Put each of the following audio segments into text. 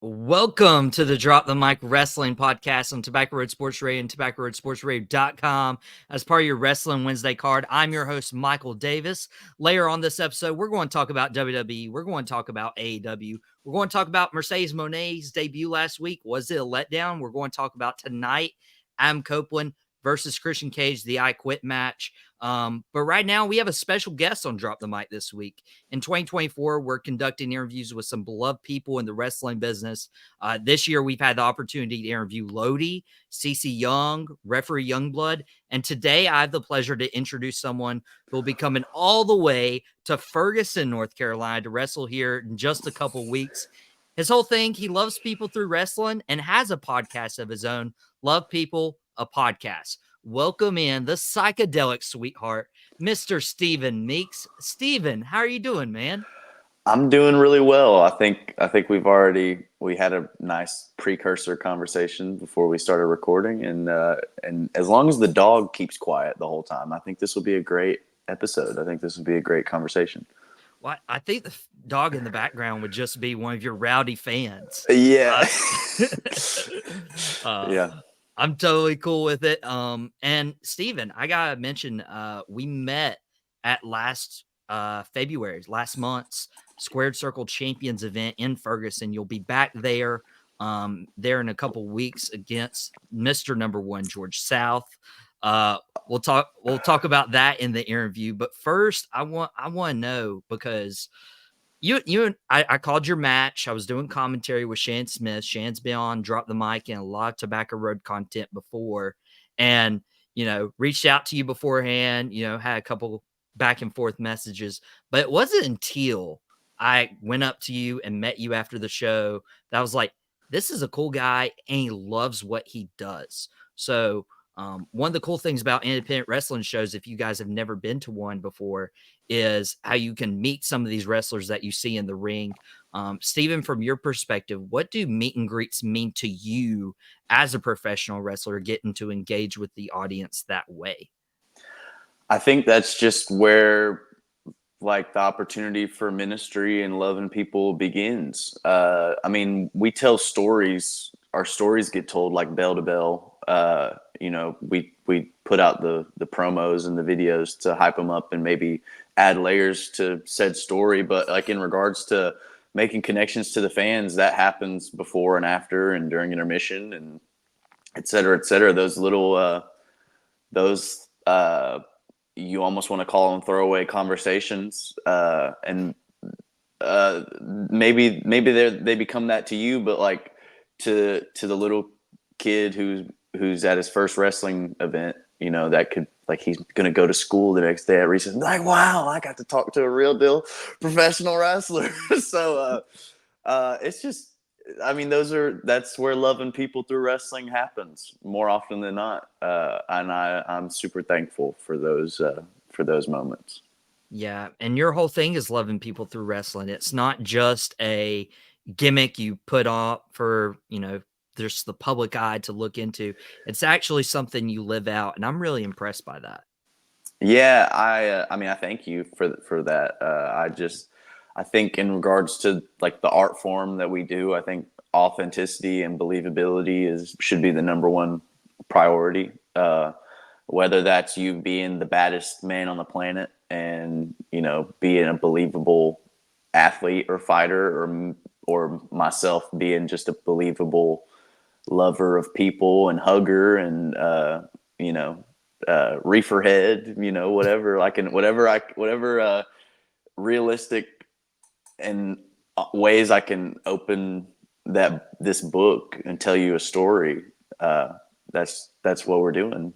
Welcome to the Drop the Mic Wrestling Podcast on Tobacco Road Sports Radio and TobaccoRoadSportsRadio.com. As part of your Wrestling Wednesday card, I'm your host, Michael Davis. Later on this episode, we're going to talk about WWE. We're going to talk about AEW. We're going to talk about Mercedes Moné's debut last week. Was it a letdown? We're going to talk about tonight, Adam Copeland versus Christian Cage, the I Quit match. But right now, we have a special guest on Drop the Mic this week. In 2024, we're conducting interviews with some beloved people in the wrestling business. This year, we've had the opportunity to interview Lodi, CeCe Young, referee Youngblood, and today I have the pleasure to introduce someone who will be coming all the way to Ferguson, North Carolina to wrestle here in just a couple weeks. His whole thing, he loves people through wrestling and has a podcast of his own, Love People, a Podcast. Welcome in the psychedelic sweetheart, Mr. Steven Meeks. Steven, how are you doing, man? I'm doing really well. I think we had a nice precursor conversation before we started recording, and as long as the dog keeps quiet the whole time, I think this will be a great episode. I think this will be a great conversation. Well, I think the dog in the background would just be one of your rowdy fans. Yeah. Yeah. I'm totally cool with it. And Steven, I gotta mention, we met at last month's Squared Circle Champions event in Ferguson. You'll be back there in a couple weeks against Mr. Number One George South. We'll talk about that in the interview. But first, I want to know, because I called your match. I was doing commentary with Shan Smith. Shan's been on Drop the Mic and a lot of Tobacco Road content before, and reached out to you beforehand. Had a couple back and forth messages, but it wasn't until I went up to you and met you after the show that I was like, this is a cool guy and he loves what he does. So one of the cool things about independent wrestling shows, if you guys have never been to one before, is how you can meet some of these wrestlers that you see in the ring. Steven, from your perspective, what do meet and greets mean to you as a professional wrestler, getting to engage with the audience that way? I think that's just where the opportunity for ministry and loving people begins. I mean, we tell stories. Our stories get told like bell to bell. We put out the promos and the videos to hype them up and maybe add layers to said story. But in regards to making connections to the fans, that happens before and after and during intermission and et cetera, et cetera. Those little, you almost want to call them throwaway conversations. And maybe they become that to you, but to the little kid who's at his first wrestling event, that could, he's going to go to school the next day at recess, wow, I got to talk to a real deal professional wrestler. So it's just, I mean, that's where loving people through wrestling happens more often than not. And I'm super thankful for those moments. Yeah. And your whole thing is loving people through wrestling. It's not just a gimmick you put up for, there's the public eye to look into. It's actually something you live out, and I'm really impressed by that. Yeah, I mean, I thank you for that. I think in regards to the art form that we do, I think authenticity and believability should be the number one priority. Whether that's you being the baddest man on the planet and being a believable athlete or fighter, or myself being just a believable lover of people and hugger and reefer head, whatever realistic and ways I can open this book and tell you a story. That's what we're doing.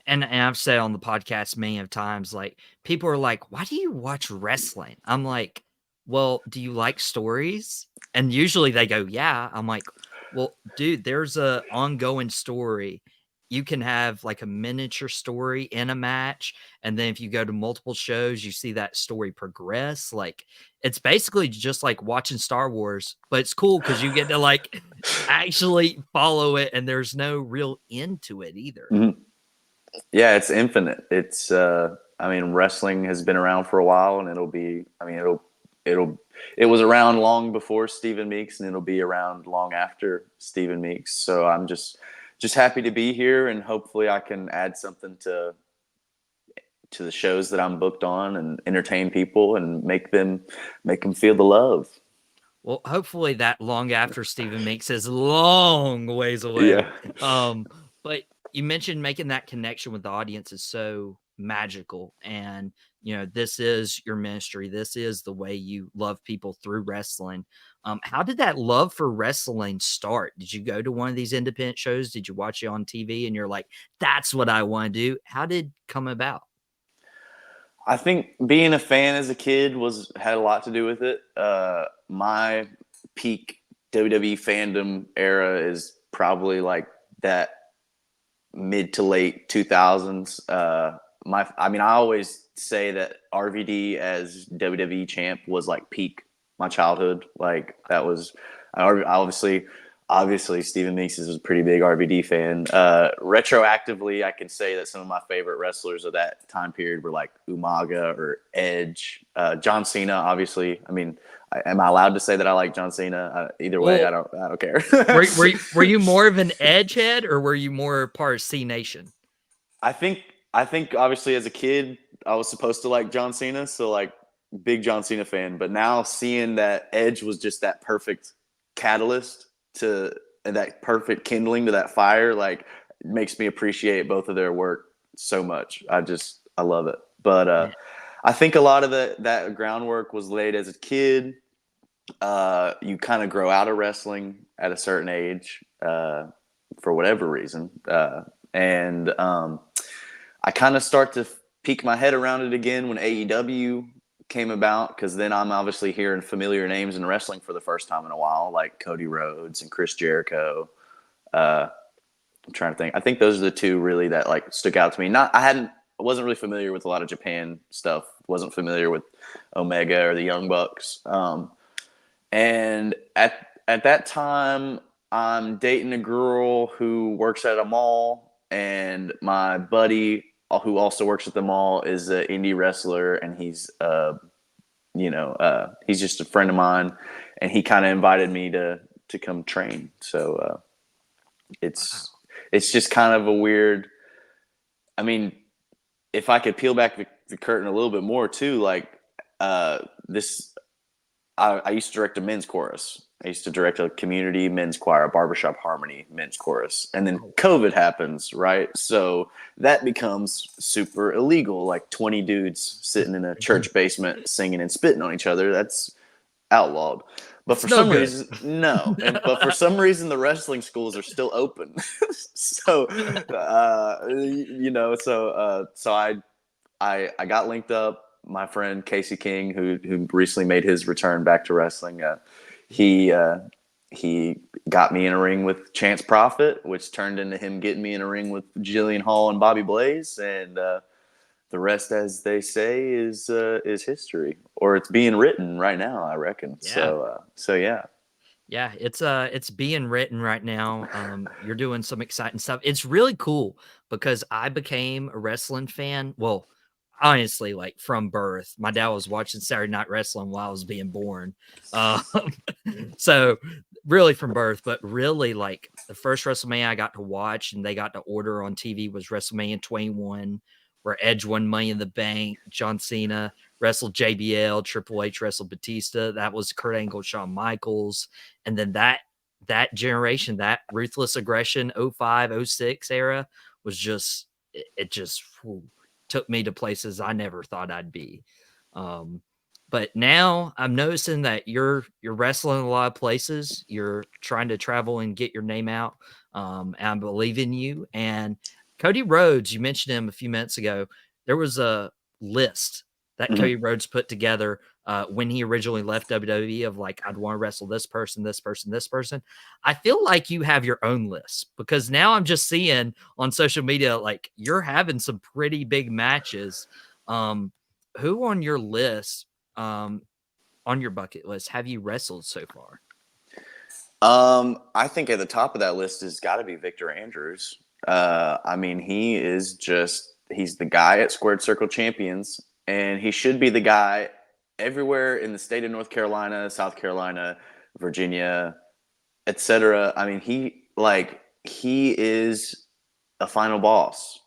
And I've said on the podcast many of times, people are like, why do you watch wrestling? I'm like, well, do you like stories? And usually they go, yeah. I'm like, well, dude, there's a ongoing story. You can have a miniature story in a match. And then if you go to multiple shows, you see that story progress. It's basically just like watching Star Wars, but it's cool because you get to actually follow it. And there's no real end to it either. Mm-hmm. Yeah, it's infinite. It's, I mean, wrestling has been around for a while, and it'll it was around long before Steven Meeks, and it'll be around long after Steven Meeks. So I'm just happy to be here, and hopefully I can add something to the shows that I'm booked on and entertain people and make them feel the love. Well, hopefully that long after Steven Meeks is long ways away. Yeah. But you mentioned making that connection with the audience is so magical. And, this is your ministry. This is the way you love people through wrestling. How did that love for wrestling start? Did you go to one of these independent shows? Did you watch it on TV and you're like, that's what I want to do? How did it come about? I think being a fan as a kid had a lot to do with it. My peak WWE fandom era is probably like that mid to late 2000s. I always say that RVD as WWE champ was like peak my childhood. Like that was, obviously Steven Meeks is a pretty big RVD fan. Retroactively, I can say that some of my favorite wrestlers of that time period were like Umaga or Edge, John Cena. Obviously, am I allowed to say that I like John Cena? Either way, I don't care. were you more of an Edge head, or were you more part of C Nation? I think obviously as a kid I was supposed to like John Cena, so like big John Cena fan. But now seeing that Edge was just that perfect catalyst to and that perfect kindling to that fire, like it makes me appreciate both of their work so much. I love it. But I think a lot of that groundwork was laid as a kid. You kind of grow out of wrestling at a certain age for whatever reason. And I kind of start to peek my head around it again when AEW came about, because then I'm obviously hearing familiar names in wrestling for the first time in a while, like Cody Rhodes and Chris Jericho. I'm trying to think. I think those are the two really that like stuck out to me. I wasn't really familiar with a lot of Japan stuff. Wasn't familiar with Omega or the Young Bucks. And at that time, I'm dating a girl who works at a mall, and my buddy, who also works at the mall, is an indie wrestler, and he's just a friend of mine, and he kind of invited me to come train. So it's just kind of a weird. If I could peel back the curtain a little bit more too, like this. I used to direct a men's chorus. I used to direct a community men's choir, a barbershop harmony men's chorus. And then COVID happens, right? So that becomes super illegal. Like 20 dudes sitting in a church basement singing and spitting on each other. That's outlawed. But for some reason, no. But for some reason, the wrestling schools are still open. So, so I got linked up. My friend Casey King, who recently made his return back to wrestling, he got me in a ring with Chance Prophet, which turned into him getting me in a ring with Jillian Hall and Bobby Blaze, and the rest, as they say, is history, or it's being written right now, I reckon. Yeah. So yeah. Yeah, it's being written right now. You're doing some exciting stuff. It's really cool because I became a wrestling fan. Well, honestly, like from birth. My dad was watching Saturday Night Wrestling while I was being born. Um, so really from birth, but really like the first WrestleMania I got to watch and they got to order on TV was WrestleMania 21, where Edge won Money in the Bank, John Cena wrestled JBL, Triple H wrestled Batista. That was Kurt Angle, Shawn Michaels. And then that generation, that Ruthless Aggression 05, 06 era was just, it just took me to places I never thought I'd be. But now I'm noticing that you're wrestling a lot of places. You're trying to travel and get your name out. And I believe in you. And Cody Rhodes, you mentioned him a few minutes ago. There was a list that Cody Rhodes put together when he originally left WWE of like, I'd want to wrestle this person, this person, this person. I feel like you have your own list, because now I'm just seeing on social media, like you're having some pretty big matches. Who on your list, on your bucket list, have you wrestled so far? I think at the top of that list has got to be Victor Andrews. He's the guy at Squared Circle Champions, and he should be the guy everywhere in the state of North Carolina, South Carolina, Virginia, etc. I mean, he is a final boss.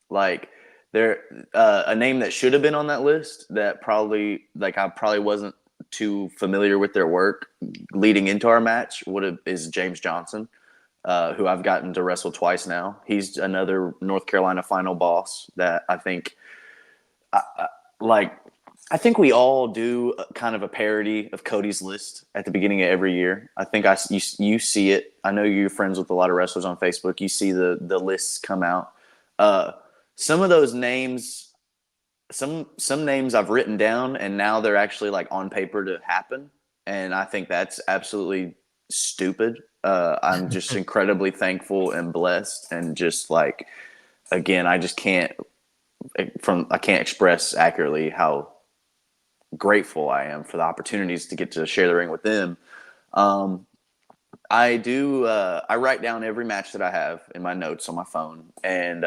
Like there, a name that should have been on that list that probably I probably wasn't too familiar with their work leading into our match is James Johnson, who I've gotten to wrestle twice now. He's another North Carolina final boss that I think, like, I think we all do kind of a parody of Cody's list at the beginning of every year. I think you see it. I know you're friends with a lot of wrestlers on Facebook. You see the lists come out. Some of those names, some names I've written down, and now they're actually like on paper to happen. And I think that's absolutely stupid. I'm just incredibly thankful and blessed, and just like, again, I can't express accurately how grateful I am for the opportunities to get to share the ring with them. I write down every match that I have in my notes on my phone, and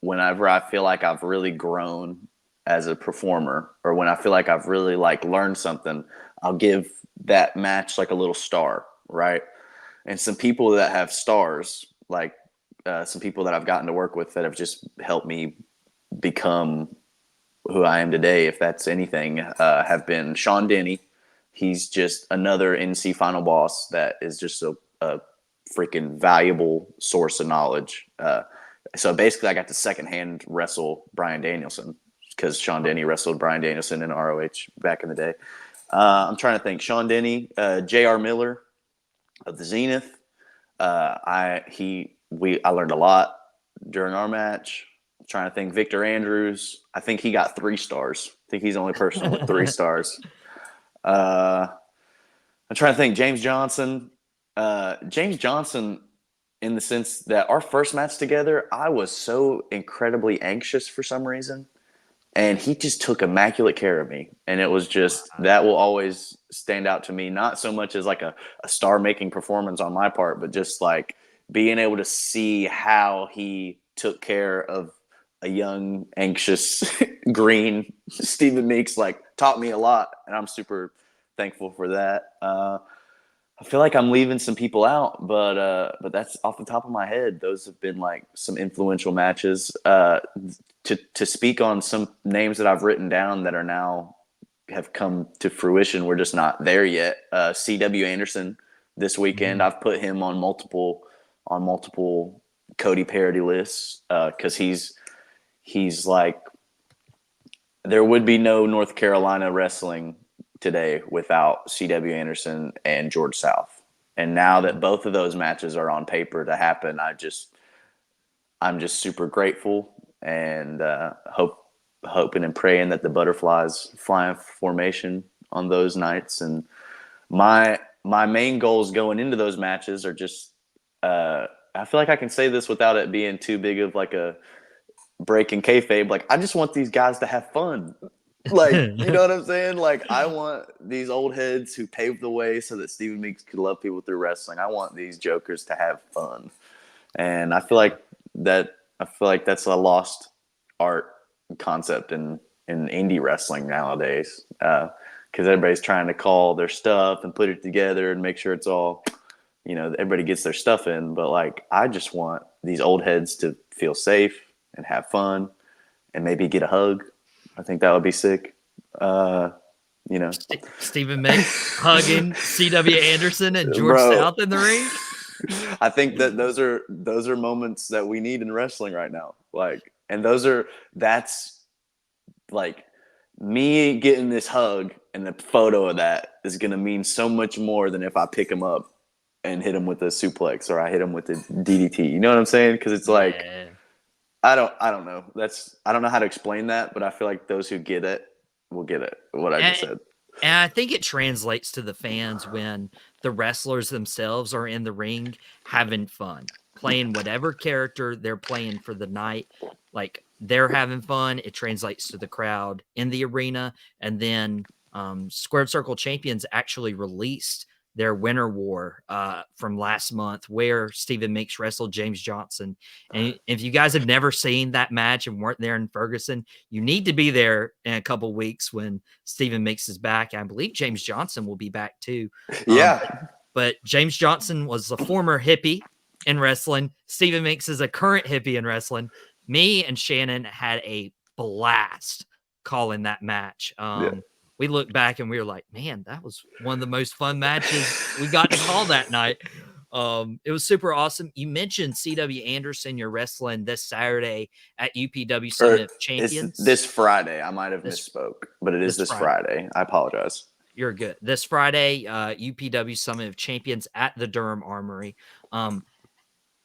whenever I feel like I've really grown as a performer, or when I feel like I've really learned something, I'll give that match like a little star, right? And some people that have stars, some people that I've gotten to work with that have just helped me become who I am today, if that's anything, have been Shawn Denny. He's just another NC final boss that is just a freaking valuable source of knowledge. So basically I got to secondhand wrestle Bryan Danielson, because Shawn Denny wrestled Bryan Danielson in ROH back in the day. I'm trying to think. Shawn Denny, J.R. Miller of the Zenith. I learned a lot during our match. I'm trying to think. Victor Andrews. I think he got 3 stars. I think he's the only person with 3 stars. I'm trying to think. James Johnson. James Johnson, in the sense that our first match together, I was so incredibly anxious for some reason, and he just took immaculate care of me. And it was just, that will always stand out to me, not so much as like a star-making performance on my part, but just like being able to see how he took care of a young, anxious, green Steven Meeks, taught me a lot, and I'm super thankful for that. I feel like I'm leaving some people out, but that's off the top of my head. Those have been some influential matches. To speak on some names that I've written down that are now have come to fruition, we're just not there yet. C.W. Anderson this weekend, I've put him on multiple Cody parody lists, because he's like, there would be no North Carolina wrestling today without C.W. Anderson and George South. And now that both of those matches are on paper to happen, I'm just super grateful, and hoping and praying that the butterflies fly in formation on those nights. And my main goals going into those matches are just, I feel like I can say this without it being too big of a breaking kayfabe. I just want these guys to have fun. You know what I'm saying? I want these old heads who paved the way so that Steven Meeks could love people through wrestling. I want these jokers to have fun. And I feel like that's a lost art concept in indie wrestling nowadays. Because everybody's trying to call their stuff and put it together and make sure it's all, everybody gets their stuff in. But I just want these old heads to feel safe and have fun and maybe get a hug. I think that would be sick. Steven Meeks hugging C.W. Anderson and George South in the ring. I think that those are moments that we need in wrestling right now. And that's me getting this hug, and the photo of that is going to mean so much more than if I pick him up and hit him with a suplex, or I hit him with a DDT. You know what I'm saying? Because it's I don't know. I don't know how to explain that, but I feel like those who get it will get it. What I just said. And I think it translates to the fans when the wrestlers themselves are in the ring having fun, playing whatever character they're playing for the night. They're having fun. It translates to the crowd in the arena. And then Squared Circle Champions actually released their Winter War from last month, where Steven Meeks wrestled James Johnson. And if you guys have never seen that match and weren't there in Ferguson, you need to be there in a couple weeks when Steven Meeks is back. I believe James Johnson will be back too. Yeah. But James Johnson was a former hippie in wrestling. Steven Meeks is a current hippie in wrestling. Me and Shannon had a blast calling that match. We looked back and we were like, man, that was one of the most fun matches we got to call that night. It was super awesome. You mentioned CW Anderson, you're wrestling this Saturday at UPW Summit of Champions. It's this Friday. I might have misspoke, but it is this Friday. I apologize. You're good. This Friday, UPW Summit of Champions at the Durham Armory.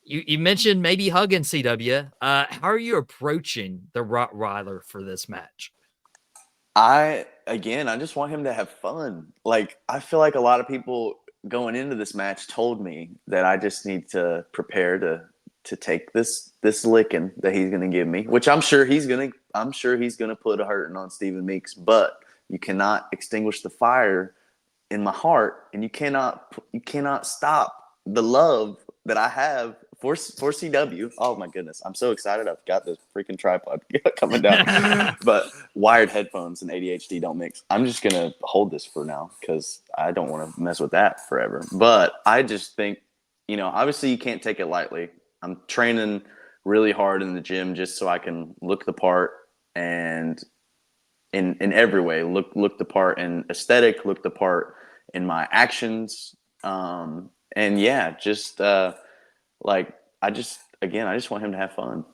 You mentioned maybe hugging CW. How are you approaching the Rottweiler for this match? I just want him to have fun. Like, I feel like a lot of people going into this match told me that I just need to prepare to take this licking that he's going to give me, which I'm sure he's going to put a hurting on Steven Meeks, but you cannot extinguish the fire in my heart, and you cannot stop the love that I have for CW. Oh my goodness, I'm so excited! I've got this freaking tripod coming down, but wired headphones and ADHD don't mix. I'm just gonna hold this for now because I don't want to mess with that forever. But I just think, obviously you can't take it lightly. I'm training really hard in the gym just so I can look the part, and in every way look the part in aesthetic, look the part in my actions, and yeah, just I just want him to have fun.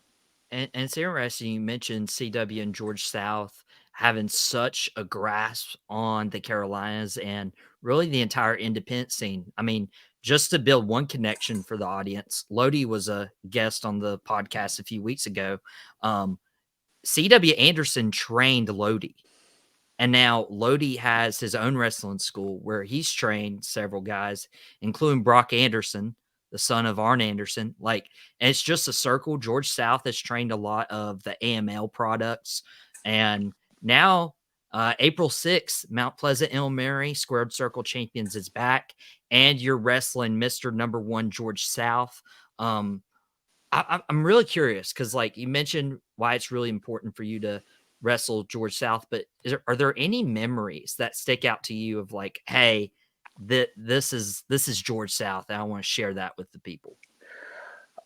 And it's interesting you mentioned CW and George South having such a grasp on the Carolinas and really the entire independent scene. I mean, just to build one connection for the audience, Lodi was a guest on the podcast a few weeks ago. CW Anderson trained Lodi. And now Lodi has his own wrestling school where he's trained several guys, including Brock Anderson, the son of Arn Anderson. And it's just a circle. George South has trained a lot of the AML products. And now, April 6th, Mount Pleasant, Illinois, Squared Circle Champions is back. And you're wrestling Mr. Number One, George South. I'm really curious because, you mentioned why it's really important for you to wrestle George South, but are there any memories that stick out to you of hey, this is George South, and I want to share that with the people?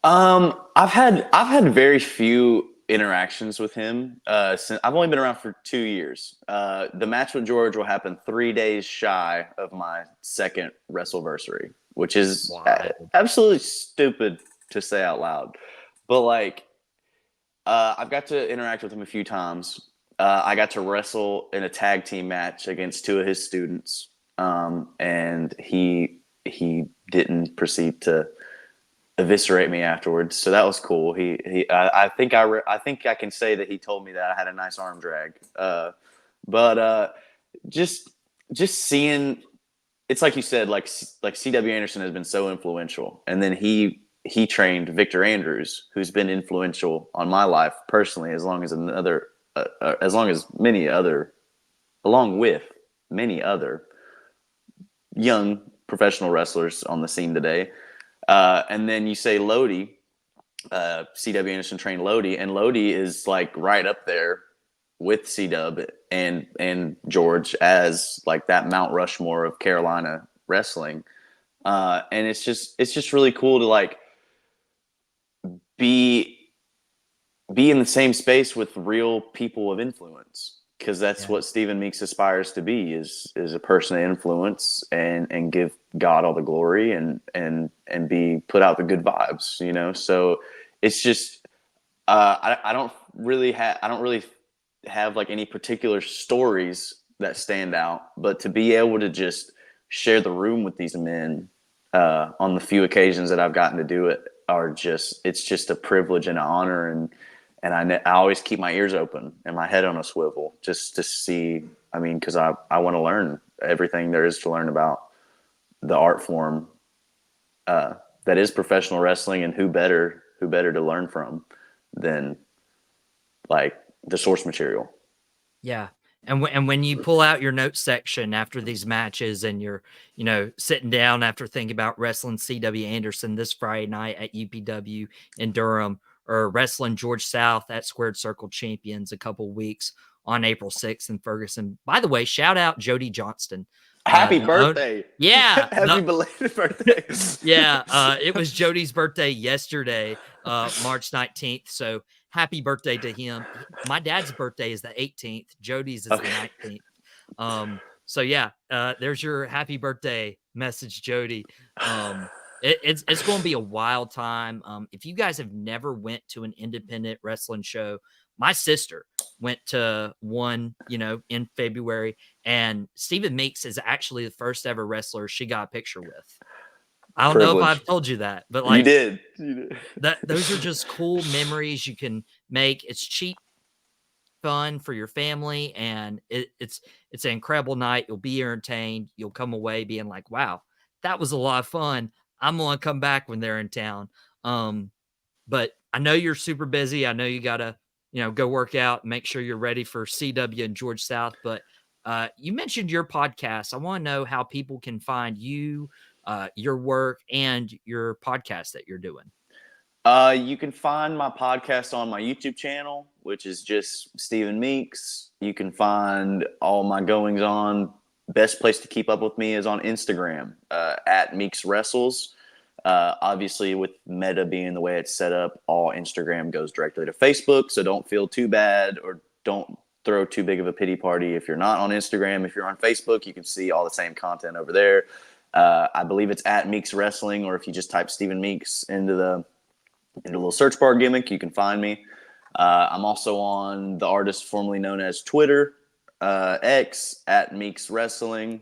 I've had very few interactions with him since I've only been around for 2 years. The match with George will happen 3 days shy of my second WrestleVersary, which is absolutely stupid to say out loud, but I've got to interact with him a few times. I got to wrestle in a tag team match against two of his students, and he didn't proceed to eviscerate me afterwards, so that was cool. I think I can say that he told me that I had a nice arm drag. But just seeing, it's like you said, like CW Anderson has been so influential, and then he trained Victor Andrews, who's been influential on my life personally, along with many other young professional wrestlers on the scene today. And then you say Lodi, CW Anderson trained Lodi, and Lodi is right up there with CW and George as that Mount Rushmore of Carolina wrestling. And it's just really cool to be in the same space with real people of influence, because that's what Steven Meeks aspires to be, is a person of influence and give God all the glory and be put out the good vibes, so it's just I don't really have any particular stories that stand out, but to be able to just share the room with these men on the few occasions that I've gotten to do it it's just a privilege and an honor, and I always keep my ears open and my head on a swivel just to see, because I want to learn everything there is to learn about the art form that is professional wrestling, and who better to learn from than the source material. Yeah. And when you pull out your notes section after these matches and you're, sitting down after thinking about wrestling C.W. Anderson this Friday night at UPW in Durham, or wrestling George South at Squared Circle Champions a couple weeks on April 6th in Ferguson. By the way, shout out Jody Johnston. Happy birthday. Yeah. Happy belated birthday. Yeah. It was Jody's birthday yesterday, March 19th. So happy birthday to him. My dad's birthday is the 18th. Jody's is the 19th. So yeah, there's your happy birthday message, Jody. It's going to be a wild time. If you guys have never went to an independent wrestling show, my sister went to one, in February, and Steven Meeks is actually the first ever wrestler she got a picture with. I don't know if I've told you that, but you did. Those are just cool memories you can make. It's cheap fun for your family, and it's an incredible night. You'll be entertained. You'll come away being like, wow, that was a lot of fun. I'm going to come back when they're in town. But I know you're super busy. I know you got to, go work out, make sure you're ready for CW and George South. But you mentioned your podcast. I want to know how people can find you, your work, and your podcast that you're doing. You can find my podcast on my YouTube channel, which is just Steven Meeks. You can find all my goings on. Best place to keep up with me is on Instagram, at Meeks Wrestles. Obviously, with Meta being the way it's set up, all Instagram goes directly to Facebook. So don't feel too bad, or don't throw too big of a pity party if you're not on Instagram. If you're on Facebook, you can see all the same content over there. I believe it's at Meeks Wrestling, or if you just type Steven Meeks into the little search bar gimmick, you can find me. I'm also on the artist formerly known as Twitter, X, at Meeks Wrestling.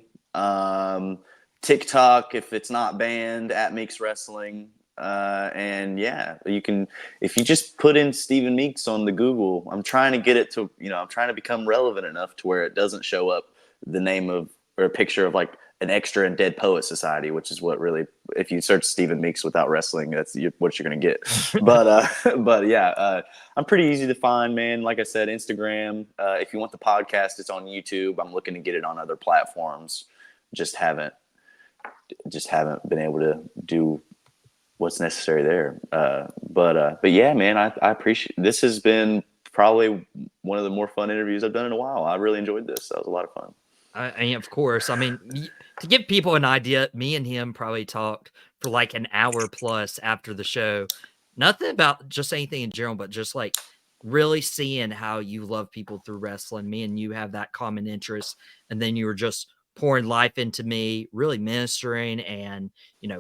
TikTok, if it's not banned, at Meeks Wrestling. And yeah, you can, if you just put in Steven Meeks on the Google, I'm trying to get it to, I'm trying to become relevant enough to where it doesn't show up the name of, or a picture of like an extra in Dead Poet Society, which is what really, if you search Steven Meeks without wrestling, that's what you're going to get. But yeah, I'm pretty easy to find, man. Like I said, Instagram. If you want the podcast, it's on YouTube. I'm looking to get it on other platforms. Just haven't been able to do what's necessary there. But yeah, man, I appreciate, this has been probably one of the more fun interviews I've done in a while. I really enjoyed this. That was a lot of fun. Of course. I mean, to give people an idea, me and him probably talked for like an hour plus after the show. Nothing about just anything in general, but just like really seeing how you love people through wrestling. Me and you have that common interest. And then you were just pouring life into me, really ministering and,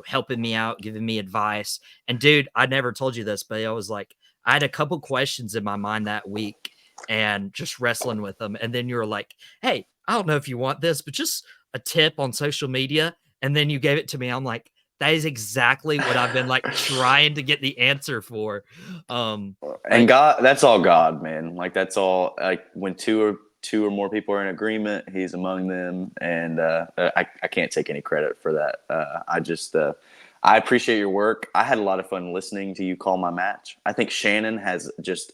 helping me out, giving me advice. And dude, I never told you this, but I was like, I had a couple questions in my mind that week and just wrestling with them. And then you were like, hey, I don't know if you want this, but just a tip on social media. And then you gave it to me. I'm like, that is exactly what I've been like trying to get the answer for. And God, that's all God, man. Like that's all, like when two or more people are in agreement, he's among them. And I can't take any credit for that. I appreciate your work. I had a lot of fun listening to you call my match. I think Shannon has just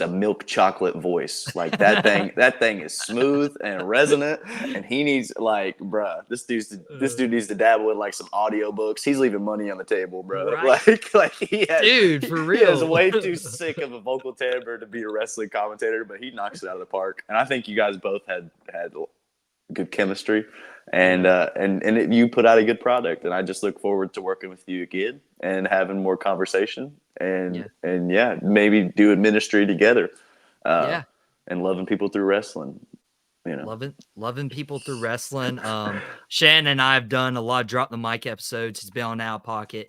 a milk chocolate voice. Like that thing is smooth and resonant, and he needs, like, bruh, this dude needs to dabble in like some audiobooks. He's leaving money on the table, bro. Right? Like he is way too sick of a vocal timbre to be a wrestling commentator, but he knocks it out of the park. And I think you guys both had good chemistry, and you put out a good product, and I just look forward to working with you again and having more conversation and maybe doing ministry together, and loving people through wrestling. Loving people through wrestling. Shannon and I have done a lot of Drop the Mic episodes. He's been on Outta Pocket.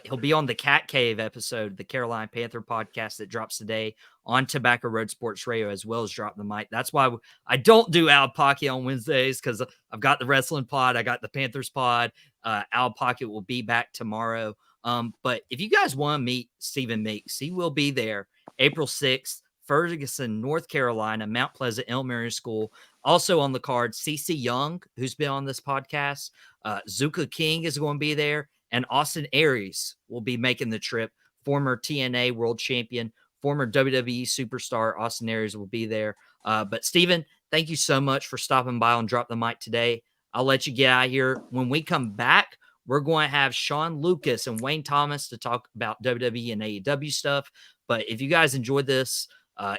He'll be on the Cat Cave episode, the Carolina Panther podcast that drops today on Tobacco Road Sports Radio, as well as Drop the Mic. That's why I don't do Outta Pocket on Wednesdays, because I've got the wrestling pod, I got the Panthers pod. Outta Pocket will be back tomorrow. But if you guys want to meet Steven Meeks, he will be there April 6th, Ferguson, North Carolina, Mount Pleasant Elementary School. Also on the card, CeCe Young, who's been on this podcast. Zuka King is going to be there, and Austin Aries will be making the trip. Former TNA world champion, former WWE superstar Austin Aries will be there. But Steven, thank you so much for stopping by on Drop the Mic today. I'll let you get out of here. When we come back, we're going to have Shawn Lucas and Wayne Thomas to talk about WWE and AEW stuff. But if you guys enjoyed this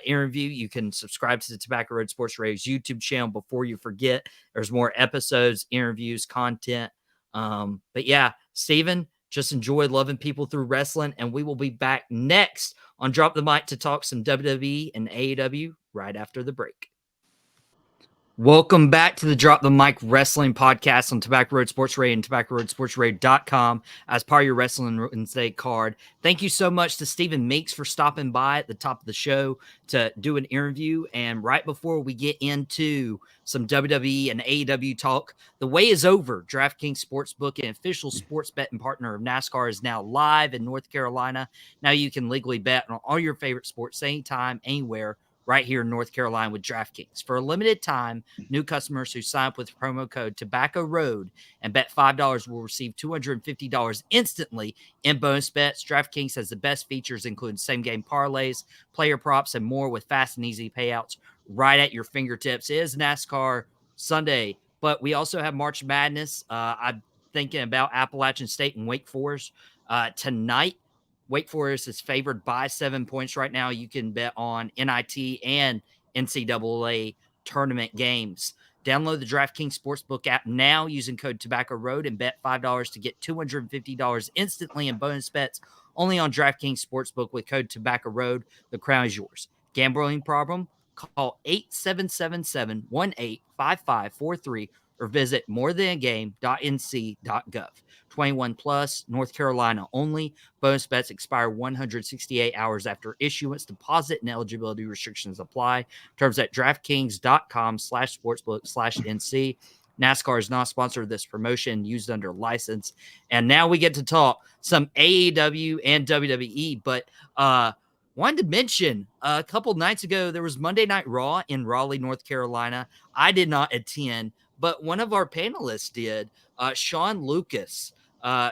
interview, you can subscribe to the Tobacco Road Sports Radio's YouTube channel before you forget. There's more episodes, interviews, content. But yeah, Steven, just enjoy loving people through wrestling, and we will be back next on Drop the Mic to talk some WWE and AEW right after the break. Welcome back to the Drop the Mic Wrestling Podcast on Tobacco Road Sports Radio and TobaccoRoadSportsRadio.com as part of your Wrestling Wednesday card. Thank you so much to Steven Meeks for stopping by at the top of the show to do an interview. And right before we get into some WWE and AEW talk, the way is over. DraftKings Sportsbook, an official sports betting partner of NASCAR, is now live in North Carolina. Now you can legally bet on all your favorite sports anytime, anywhere, right here in North Carolina with DraftKings. For a limited time, new customers who sign up with promo code Tobacco Road and bet $5 will receive $250 instantly in bonus bets. DraftKings has the best features, including same-game parlays, player props, and more with fast and easy payouts right at your fingertips. It is NASCAR Sunday, but we also have March Madness. I'm thinking about Appalachian State and Wake Forest tonight. Wake Forest is favored by 7 points right now. You can bet on NIT and NCAA tournament games. Download the DraftKings Sportsbook app now using code Tobacco Road and bet $5 to get $250 instantly in bonus bets only on DraftKings Sportsbook with code Tobacco Road. The crown is yours. Gambling problem? Call 877-185543 or visit morethanagame.nc.gov. 21 plus, North Carolina only. Bonus bets expire 168 hours after issuance. Deposit and eligibility restrictions apply. Terms at DraftKings.com/sportsbook/NC. NASCAR is not sponsored of this promotion, used under license. And now we get to talk some AEW and WWE. But wanted to mention a couple nights ago, there was Monday Night Raw in Raleigh, North Carolina. I did not attend, but one of our panelists did, Shawn Lucas.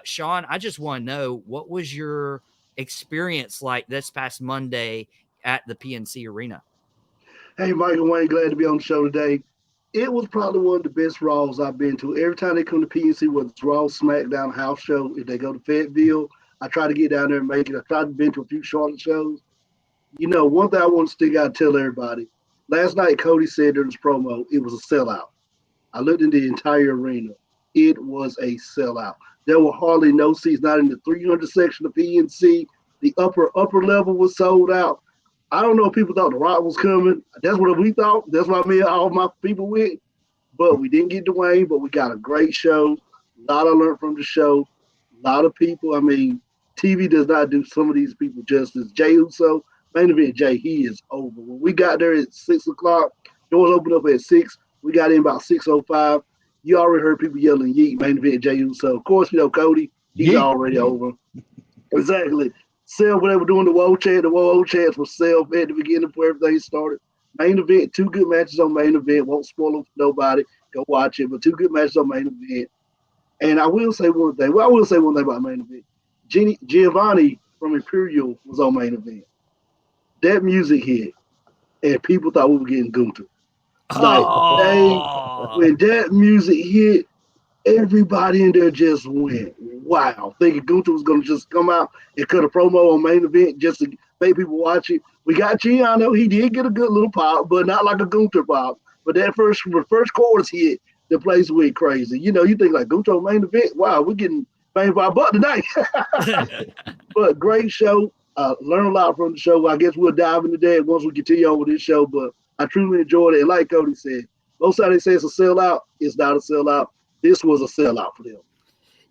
Shawn, I just want to know, what was your experience like this past Monday at the PNC Arena? Hey, Michael Wayne, glad to be on the show today. It was probably one of the best Raws I've been to. Every time they come to PNC, whether it's Raw, SmackDown, house show, if they go to Fayetteville, I try to get down there and make it. I tried to been to a few Charlotte shows. You know, one thing I want to stick out and tell everybody. Last night, Cody said during his promo, it was a sellout. I looked in the entire arena. It was a sellout. There were hardly no seats, not in the 300 section of PNC. The upper level was sold out. I don't know if people thought The Rock was coming. That's what we thought. That's what me and all my people went. But we didn't get Dwayne, but we got a great show. A lot I learned from the show. A lot of people. I mean, TV does not do some of these people justice. Jay Uso, main event Jay, he is over. When we got there at 6 o'clock, doors opened up at 6. We got in about 6:05. You already heard people yelling yeet, main event Jay Uso. Of course, you know, Cody, he's already over. Exactly. Self, when they were doing the Woe chants was Self at the beginning before everything started. Main event, 2 good matches on main event. Won't spoil it for nobody. Go watch it. But 2 good matches on main event. And I will say one thing. Well, I will say one thing about main event. Giovanni from Imperial was on main event. That music hit, and people thought we were getting Gunther. When that music hit, everybody in there just went, wow. Thinking Gunther was going to just come out and cut a promo on main event just to make people watch it. We got Giano. He did get a good little pop, but not like a Gunther pop. But that first chorus hit, the place went crazy. You know, you think like Gunther main event, wow, we're getting banged by a buck tonight. But great show. Learn a lot from the show. I guess we'll dive into that once we continue on with this show. But I truly enjoyed it. And like Cody said, most of they say it's a sellout. It's not a sellout. This was a sellout for them.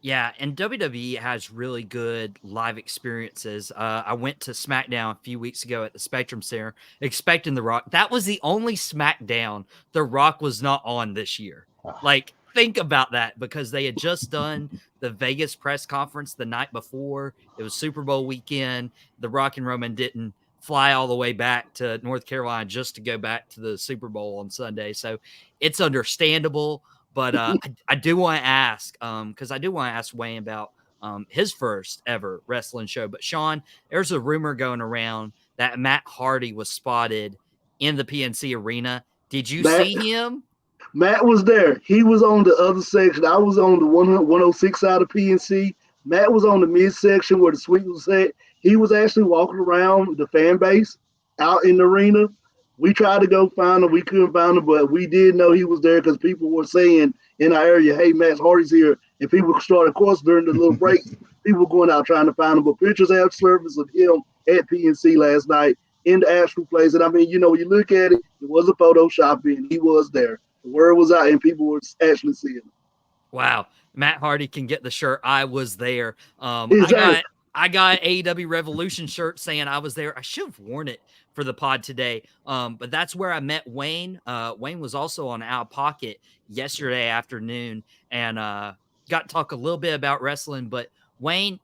Yeah, and WWE has really good live experiences. I went to SmackDown a few weeks ago at the Spectrum Center expecting The Rock. That was the only SmackDown The Rock was not on this year. Like, think about that, because they had just done the Vegas press conference the night before. It was Super Bowl weekend. The Rock and Roman didn't fly all the way back to North Carolina just to go back to the Super Bowl on Sunday. So it's understandable. But I do want to ask, because I do want to ask Wayne about his first ever wrestling show. But Shawn, there's a rumor going around that Matt Hardy was spotted in the PNC Arena. Did you Matt, see him? Matt was there. He was on the other section. I was on the 106 side of PNC. Matt was on the midsection where the suite was at. He was actually walking around the fan base out in the arena. We tried to go find him. We couldn't find him, but we did know he was there because people were saying in our area, hey, Matt Hardy's here. And people started, of course, during the little breaks, people were going out trying to find him. But pictures have surfaced of him at PNC last night in the actual place. And I mean, you know, when you look at it, it wasn't photoshopping. He was there. The word was out and people were actually seeing him. Wow. Matt Hardy can get the shirt. I was there. Exactly. I got AEW Revolution shirt saying I was there. I should have worn it for the pod today. But that's where I met Wayne. Wayne was also on Outta Pocket yesterday afternoon and got to talk a little bit about wrestling. But Wayne,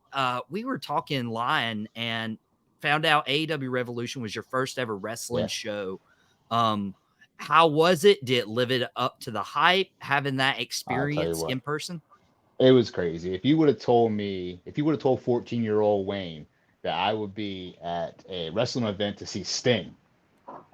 we were talking line and found out AEW Revolution was your first ever wrestling show. How was it? Did it live it up to the hype, having that experience in person? It was crazy. If you would have told 14-year-old Wayne that I would be at a wrestling event to see Sting,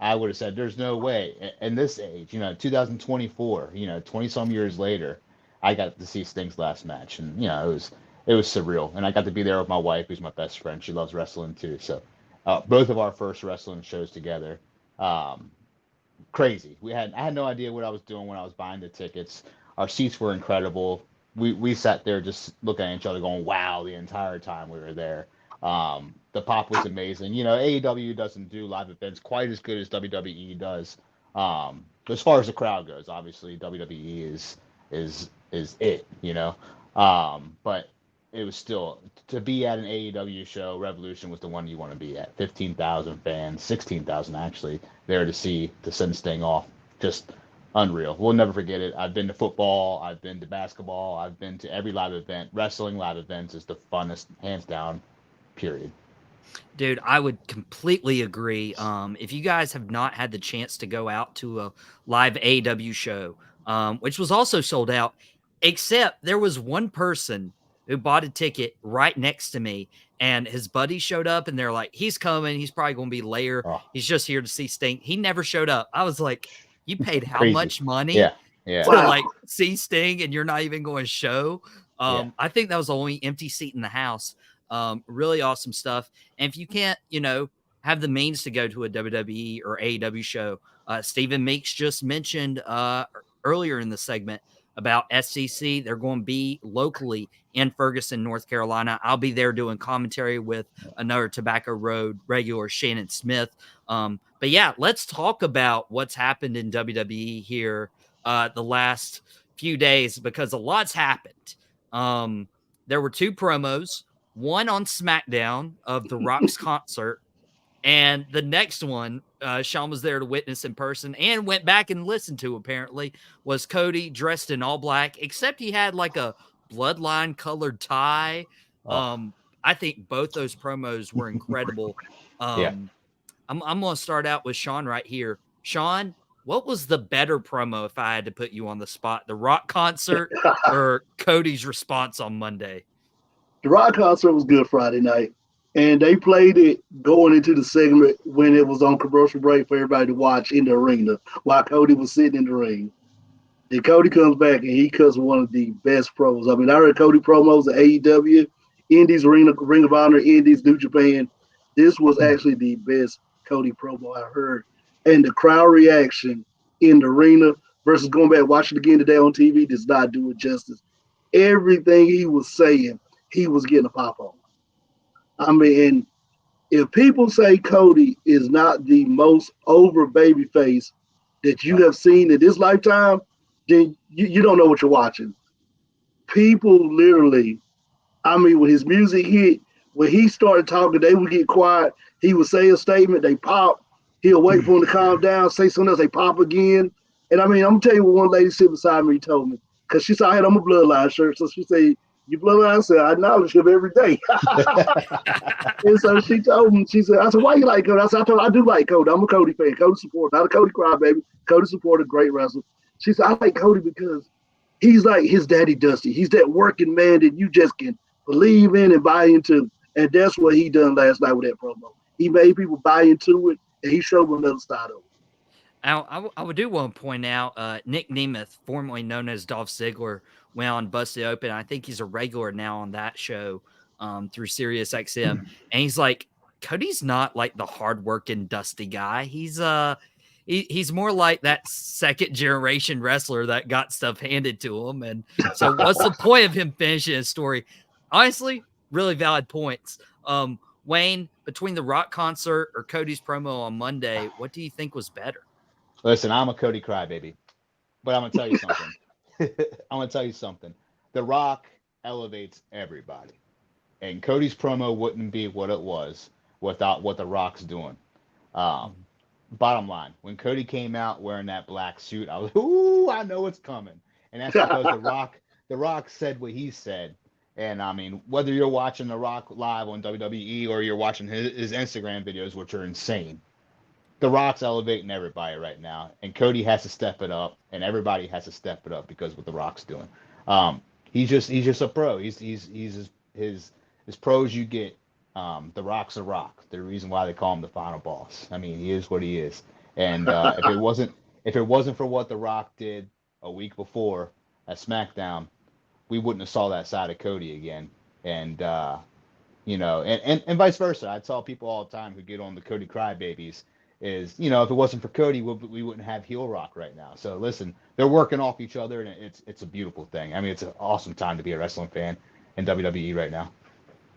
I would have said, there's no way. In this age, 2024, 20-some years later, I got to see Sting's last match. And, it was surreal. And I got to be there with my wife, who's my best friend. She loves wrestling, too. So both of our first wrestling shows together. Crazy. I had no idea what I was doing when I was buying the tickets. Our seats were incredible. We sat there just looking at each other going, wow, the entire time we were there. The pop was amazing. AEW doesn't do live events quite as good as WWE does. As far as the crowd goes, obviously WWE is it, but it was still, to be at an AEW show, Revolution was the one you want to be at. 15,000 fans, 16,000 actually, there to send Sting off. Just unreal. We'll never forget it. I've been to football. I've been to basketball. I've been to every live event. Wrestling live events is the funnest, hands down, period. Dude, I would completely agree. If you guys have not had the chance to go out to a live AEW show, which was also sold out, except there was one person who bought a ticket right next to me, and his buddy showed up, and they're like, he's coming. He's probably going to be later. Oh. He's just here to see Sting. He never showed up. I was like, you paid how Crazy. much money to like see Sting and you're not even going to show? Yeah. I think that was the only empty seat in the house. Really awesome stuff. And if you can't, have the means to go to a WWE or AEW show, Steven Meeks just mentioned earlier in the segment about SCC. They're going to be locally in Ferguson, North Carolina. I'll be there doing commentary with another Tobacco Road regular, Shannon Smith. But yeah, let's talk about what's happened in WWE here the last few days, because a lot's happened. There were two promos, one on SmackDown of The Rock's concert, and the next one, Shawn was there to witness in person and went back and listened to, apparently, was Cody dressed in all black, except he had like a bloodline colored tie. I think both those promos were incredible. I'm going to start out with Shawn right here. Shawn, what was the better promo if I had to put you on the spot? The Rock concert or Cody's response on Monday? The Rock concert was good Friday night, and they played it going into the segment when it was on commercial break for everybody to watch in the arena while Cody was sitting in the ring. Then Cody comes back and he cuts one of the best promos. I mean, I heard Cody promos at AEW, Indies, Ring of Honor, Indies, New Japan. This was actually the best Cody promo I heard. And the crowd reaction in the arena versus going back watching it again today on TV does not do it justice. Everything he was saying, he was getting a pop on. I mean, if people say Cody is not the most over babyface that you have seen in this lifetime, then you don't know what you're watching. People literally, I mean, when his music hit, when he started talking, they would get quiet. He would say a statement, they pop. He'll wait for him to calm down, say something else, they pop again. And I mean, I'm going to tell you what one lady sitting beside me told me, because she saw I had on my Bloodline shirt. So she said, you Bloodline? I said, I acknowledge him every day. And so she told me, I said, why you like Cody? I said, I do like Cody. I'm a Cody fan, Cody supporter, not a Cody crybaby. Cody supporter, great wrestler. She said, I like Cody because he's like his daddy Dusty. He's that working man that you just can believe in and buy into. And that's what he done last night with that promo. He made people buy into it, and he showed them another side of it. I would do want to point out Nick Nemeth, formerly known as Dolph Ziggler, went on Busted Open. I think he's a regular now on that show through Sirius XM. And he's like, Cody's not like the hardworking, dusty guy. He's more like that second generation wrestler that got stuff handed to him. And so what's the point of him finishing his story? Honestly, really valid points. Wayne, between the Rock concert or Cody's promo on Monday, what do you think was better? Listen, I'm a Cody crybaby, but I'm gonna tell you something. I'm gonna tell you something. The Rock elevates everybody, and Cody's promo wouldn't be what it was without what The Rock's doing. Bottom line, when Cody came out wearing that black suit, I was, ooh, I know it's coming, and that's because The Rock said what he said. And I mean, whether you're watching The Rock live on WWE or you're watching his Instagram videos, which are insane, The Rock's elevating everybody right now, and Cody has to step it up, and everybody has to step it up because of what The Rock's doing. He's just a pro. He's as pro as you get. The Rock's a rock. The reason why they call him the final boss. I mean, he is what he is. And if it wasn't for what The Rock did a week before at SmackDown, we wouldn't have saw that side of Cody again. And and vice versa. I tell people all the time who get on the Cody crybabies is, if it wasn't for Cody, we wouldn't have heel Rock right now. So listen, they're working off each other, and it's a beautiful thing. I mean, it's an awesome time to be a wrestling fan in WWE right now.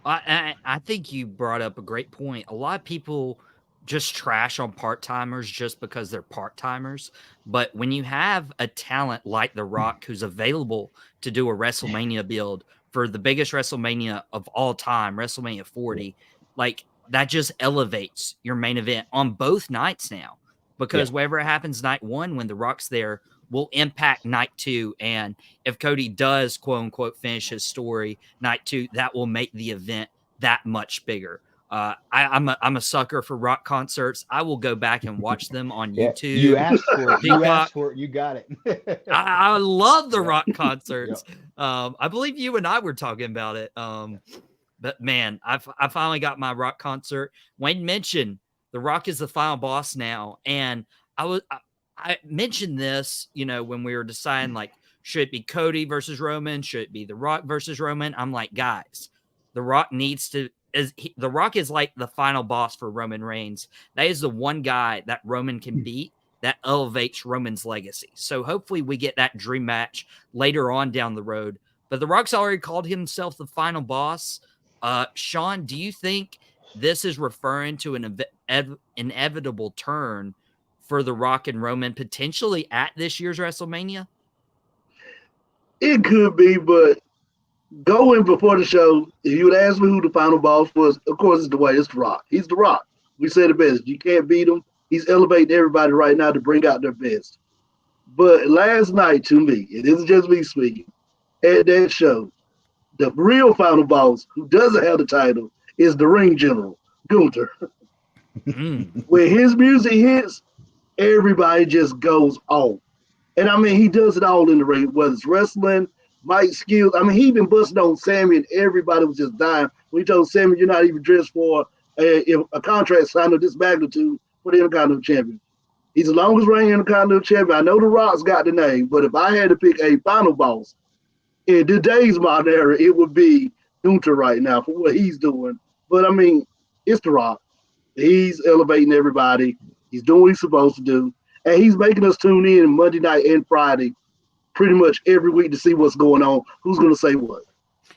I think you brought up a great point. A lot of people just trash on part-timers just because they're part-timers. But when you have a talent like The Rock who's available to do a WrestleMania build for the biggest WrestleMania of all time, WrestleMania 40, like that just elevates your main event on both nights now. Because whatever happens night one when The Rock's there will impact night two. And if Cody does, quote unquote, finish his story night two, that will make the event that much bigger. I'm a sucker for Rock concerts. I will go back and watch them on YouTube. You asked for it. You asked for it. You got it. I love the Rock concerts. I believe you and I were talking about it. But man, I finally got my Rock concert. Wayne mentioned The Rock is the final boss now, and I mentioned this, when we were deciding, like, should it be Cody versus Roman? Should it be The Rock versus Roman? I'm like, guys, The Rock The Rock is like the final boss for Roman Reigns. That is the one guy that Roman can beat that elevates Roman's legacy. So hopefully we get that dream match later on down the road. But The Rock's already called himself the final boss. Shawn, do you think this is referring to an inevitable turn for The Rock and Roman potentially at this year's WrestleMania? It could be, but going before the show, if you would ask me who the final boss was, of course it's it's The Rock. He's The Rock. We said it best. You can't beat him. He's elevating everybody right now to bring out their best. But last night, to me, and this is just me speaking, at that show, the real final boss, who doesn't have the title, is the ring general, Gunther. When his music hits, everybody just goes off. And I mean, he does it all in the ring, whether it's wrestling, mic skills. I mean, he been busting on Sammy, and everybody was just dying when he told Sammy, "You're not even dressed for a contract signed of this magnitude for the Intercontinental Champion." He's the longest reigning Intercontinental Champion. I know The Rock's got the name, but if I had to pick a final boss in today's modern era, it would be Gunther right now for what he's doing. But I mean, it's The Rock. He's elevating everybody. He's doing what he's supposed to do. And he's making us tune in Monday night and Friday pretty much every week to see what's going on, who's going to say what.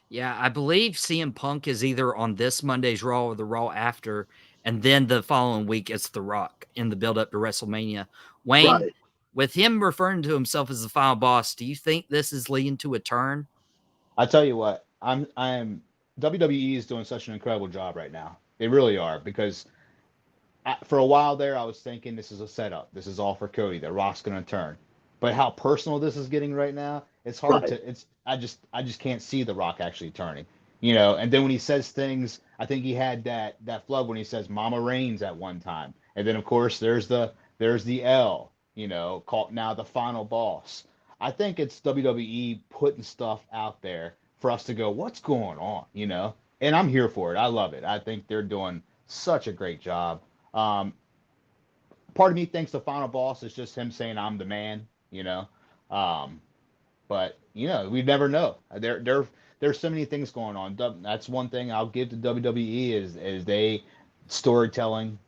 Yeah, I believe CM Punk is either on this Monday's Raw or the Raw after, and then the following week it's The Rock in the build-up to WrestleMania. Wayne, with him referring to himself as the final boss, do you think this is leading to a turn? I tell you what, WWE is doing such an incredible job right now. They really are, because for a while there, I was thinking this is a setup. This is all for Cody. The Rock's going to turn. But how personal this is getting right now, it's hard to. I just can't see The Rock actually turning. And then when he says things, I think he had that flub when he says "Mama Reigns" at one time, and then of course there's the L. Called now the final boss. I think it's WWE putting stuff out there for us to go, what's going on? And I'm here for it. I love it. I think they're doing such a great job. part of me thinks the final boss is just him saying I'm the man, Um, but we never know. There's so many things going on. That's one thing I'll give to WWE is they storytelling.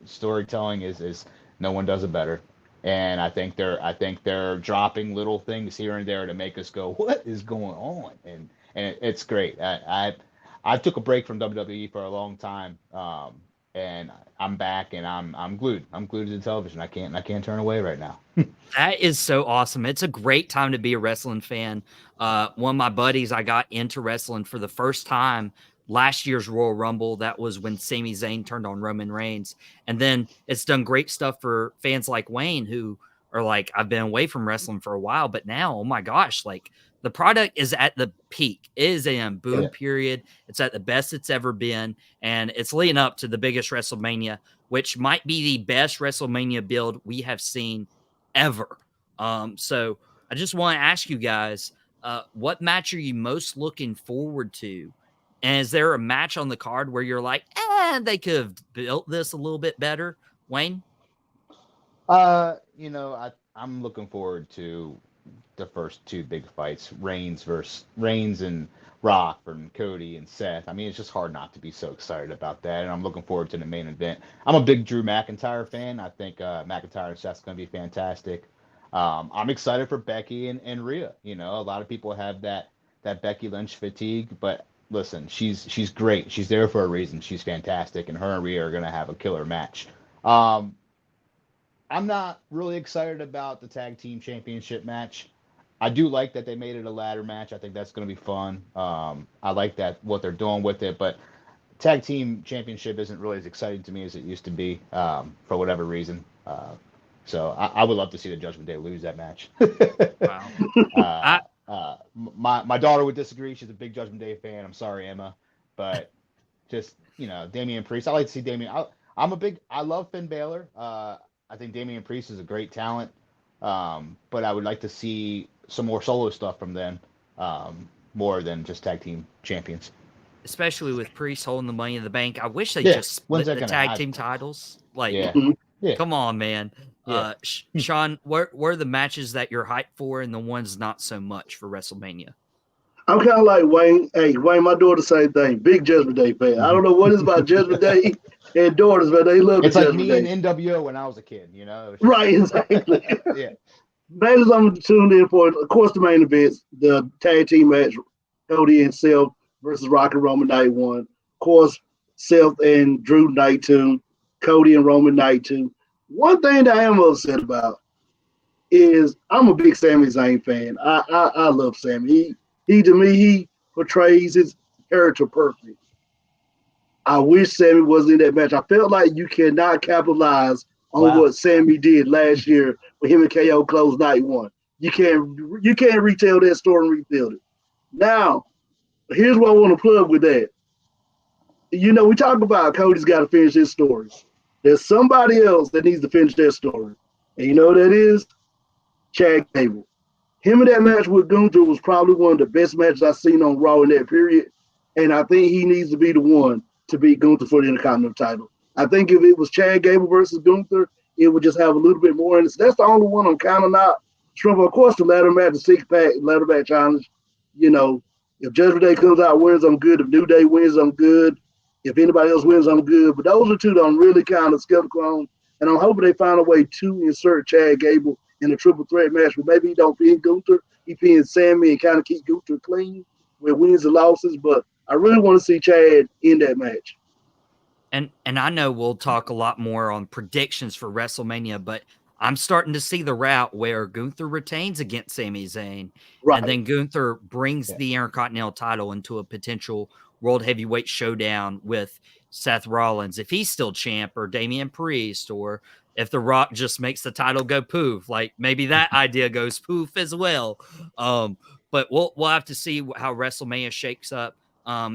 Storytelling is no one does it better. And I think they're dropping little things here and there to make us go, what is going on? And it's great. I took a break from WWE for a long time, and I'm back and I'm glued. I'm glued to the television. I can't turn away right now. That is so awesome. It's a great time to be a wrestling fan. One of my buddies, I got into wrestling for the first time last year's Royal Rumble. That was when Sami Zayn turned on Roman Reigns. And then it's done great stuff for fans like Wayne who are like, I've been away from wrestling for a while, but now, oh my gosh, like the product is at the peak. It is a boom period. It's at the best it's ever been. And it's leading up to the biggest WrestleMania, which might be the best WrestleMania build we have seen ever. So I just want to ask you guys, what match are you most looking forward to? And is there a match on the card where you're like, they could have built this a little bit better? Wayne? I'm looking forward to the first two big fights, Reigns and Rock and Cody and Seth. I mean, it's just hard not to be so excited about that. And I'm looking forward to the main event. I'm a big Drew McIntyre fan. I think McIntyre and Seth's going to be fantastic. I'm excited for Becky and Rhea. A lot of people have that Becky Lynch fatigue, but listen, she's great. She's there for a reason. She's fantastic, and her and Rhea are going to have a killer match. I'm not really excited about the tag team championship match. I do like that they made it a ladder match. I think that's going to be fun. I like that what they're doing with it, but tag team championship isn't really as exciting to me as it used to be for whatever reason. So I would love to see the Judgment Day lose that match. Wow. My daughter would disagree. She's a big Judgment Day fan. I'm sorry, Emma, but just Damian Priest. I like to see Damian. I love Finn Balor. I think Damian Priest is a great talent, but I would like to see some more solo stuff from them, more than just tag team champions. Especially with Priest holding the Money in the Bank. I wish they Yeah, just split the tag team titles. Like, Yeah. come on, man. Yeah. Shawn, what are the matches that you're hyped for and the ones not so much for WrestleMania? I'm kind of like Wayne. Hey, Wayne, my daughter, same thing. Big Judgment Day fan. I don't know what it's about Judgment Day and daughters, but they love It's the like Judgment me Day. and NWO when I was a kid, It was just- Right, exactly. Yeah. Matches I'm tuned in for, of course, the main events, the tag team match, Cody and Seth versus Rock and Roman Night 1. Of course, Seth and Drew Night 2, Cody and Roman Night 2. One thing that I am upset about is I'm a big Sami Zayn fan. I love Sami. He to me, he portrays his character perfect. I wish Sami was in that match. I felt like you cannot capitalize on what Sami did last year when him and KO closed night 1. You can't retell that story and rebuild it. Now, here's what I want to plug with that. We talk about Cody's got to finish his story. There's somebody else that needs to finish their story. And you know who that is? Chad Gable. Him in that match with Gunther was probably one of the best matches I've seen on Raw in that period. And I think he needs to be the one to beat Gunther for the Intercontinental title. I think if it was Chad Gable versus Gunther, it would just have a little bit more. And that's the only one I'm kind of not sure. Of course, the ladder match, the six-pack ladder match challenge, if Judgment Day comes out wins, I'm good. If New Day wins, I'm good. If anybody else wins, I'm good. But those are two that I'm really kind of skeptical on. And I'm hoping they find a way to insert Chad Gable in a triple threat match. But maybe he don't pin Gunther. He pins Sami and kind of keep Gunther clean with wins and losses. But I really want to see Chad in that match. And I know we'll talk a lot more on predictions for WrestleMania, but I'm starting to see the route where Gunther retains against Sami Zayn, Right. and then Gunther brings the Intercontinental title into a potential World Heavyweight showdown with Seth Rollins, if he's still champ, or Damian Priest, or if The Rock just makes the title go poof. Like maybe that idea goes poof as well. But we'll have to see how WrestleMania shakes up.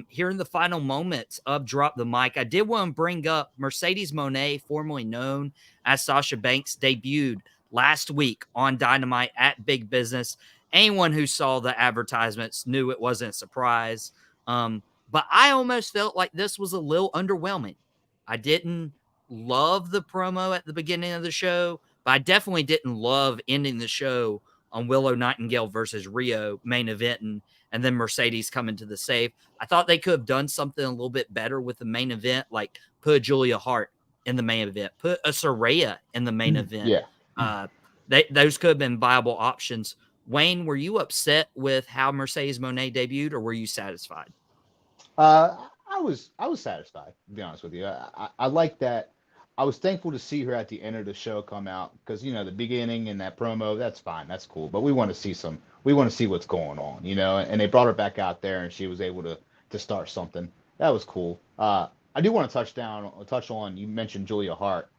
Here in the final moments of Drop the Mic, I did want to bring up Mercedes Moné, formerly known as Sasha Banks, debuted last week on Dynamite at Big Business. Anyone who saw the advertisements knew it wasn't a surprise. But I almost felt like this was a little underwhelming. I didn't love the promo at the beginning of the show, but I definitely didn't love ending the show on Willow Nightingale versus Rio main event and then Mercedes coming to the save. I thought they could have done something a little bit better with the main event, like put Julia Hart in the main event, put a Saraya in the main event. Yeah. Those could have been viable options. Wayne, were you upset with how Mercedes Moné debuted, or were you satisfied? I was satisfied, to be honest with you. I like that. I was thankful to see her at the end of the show come out because the beginning and that promo, that's fine, that's cool. But we want to see what's going on, And they brought her back out there, and she was able to start something. That was cool. I do want to touch on. You mentioned Julia Hart.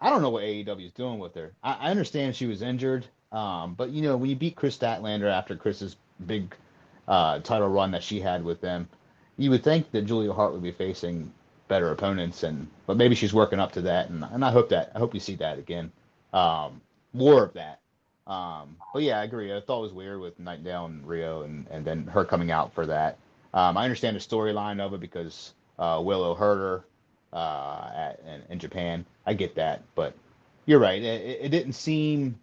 I don't know what AEW is doing with her. I understand she was injured, but when you beat Chris Statlander after Chris's big title run that she had with them, you would think that Julia Hart would be facing better opponents, but maybe she's working up to that, and I hope you see that again, more of that. But yeah, I agree. I thought it was weird with Nightingale and Rio, and then her coming out for that. I understand the storyline of it because Willow hurt her in Japan. I get that, but you're right. It didn't seem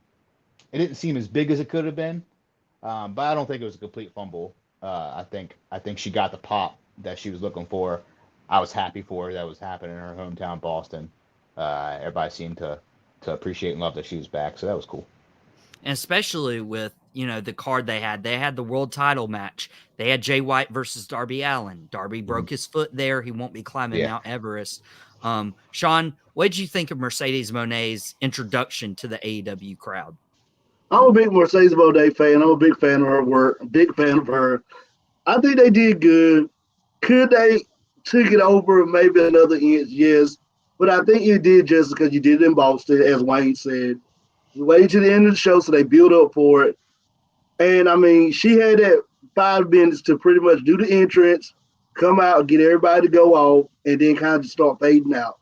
as big as it could have been, but I don't think it was a complete fumble. I think she got the pop that she was looking for. I was happy for her that was happening in her hometown, Boston. Everybody seemed to appreciate and love that she was back, so that was cool. And especially with, the card they had. They had the world title match. They had Jay White versus Darby Allin. Darby broke his foot there. He won't be climbing Mount Everest. Shawn, what did you think of Mercedes Moné's introduction to the AEW crowd? I'm a big Mercedes Moné fan. I'm a big fan of her work. Big fan of her. I think they did good. Could they took it over maybe another inch? Yes. But I think you did just because you did it in Boston, as Wayne said. You waited to the end of the show, so they built up for it. And I mean, she had that 5 minutes to pretty much do the entrance, come out, get everybody to go off, and then kind of just start fading out.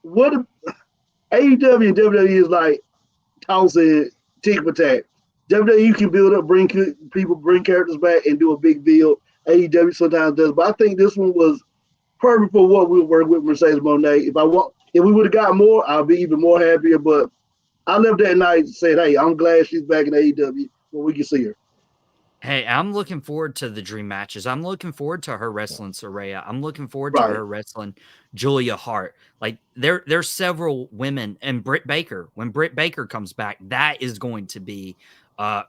What AEW and WWE is like tossing tick for tack. WWE can build up, bring people, bring characters back, and do a big build. AEW sometimes does, but I think this one was perfect for what we work with Mercedes Moné. If we would have got more, I'd be even more happier. But I left that night and said, "Hey, I'm glad she's back in AEW where we can see her." Hey, I'm looking forward to the dream matches. I'm looking forward to her wrestling Saraya. I'm looking forward to her wrestling Julia Hart. Like there's several women, and Britt Baker. When Britt Baker comes back, that is going to be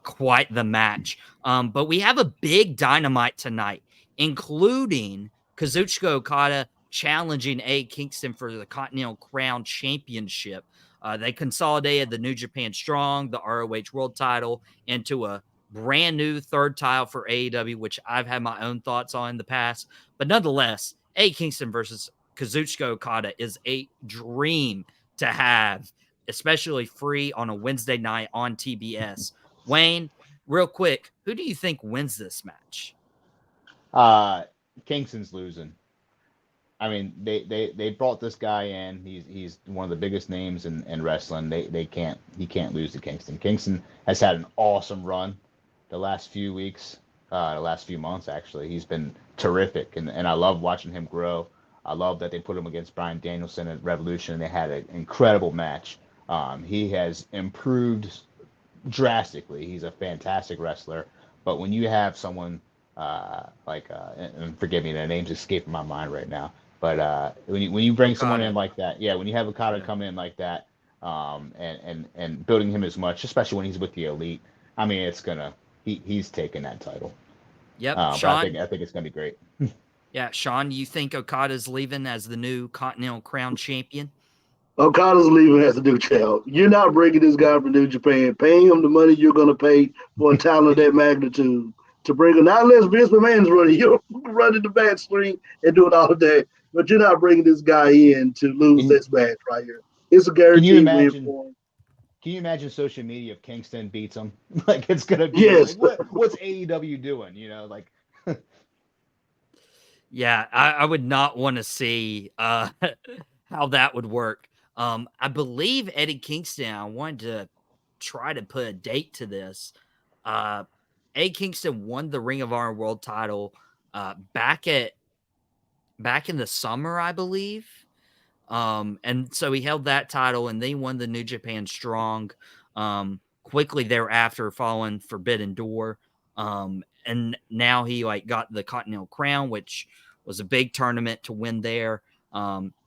quite the match. But we have a big Dynamite tonight, including Kazuchika Okada challenging A. Kingston for the Continental Crown Championship. They consolidated the New Japan Strong, the ROH World Title, into a brand new third title for AEW, which I've had my own thoughts on in the past. But nonetheless, A. Kingston versus Kazuchika Okada is a dream to have, especially free on a Wednesday night on TBS. Wayne, real quick, who do you think wins this match? Kingston's losing. I mean, they brought this guy in. He's one of the biggest names in wrestling. He can't lose to Kingston. Kingston has had an awesome run the last few weeks, the last few months actually. He's been terrific, and I love watching him grow. I love that they put him against Bryan Danielson at Revolution, and they had an incredible match. He has improved drastically. He's a fantastic wrestler, but when you have someone and forgive me, the name's escaping my mind right now. But when you bring Okada. someone in like that, when you have Okada come in like that, and building him as much, especially when he's with the Elite, I mean, he's taking that title. Yep, Shawn. I think it's gonna be great. Yeah, Shawn, you think Okada's leaving as the new Continental Crown champion? Okada's leaving as a new child. You're not bringing this guy from New Japan, paying him the money you're going to pay for a talent of that magnitude to bring him. Not unless Vince McMahon's running, you're running the match stream and doing all of that. But you're not bringing this guy in to lose this match right here. It's a guaranteed win for him. Can you imagine social media if Kingston beats him? Like it's gonna be yes. What's AEW doing? Yeah, I would not want to see how that would work. I believe Eddie Kingston, I wanted to try to put a date to this. Eddie Kingston won the Ring of Honor World title back at back in the summer, I believe. And so he held that title and they won the New Japan Strong quickly thereafter, following Forbidden Door. And now he like got the Continental Crown, which was a big tournament to win there.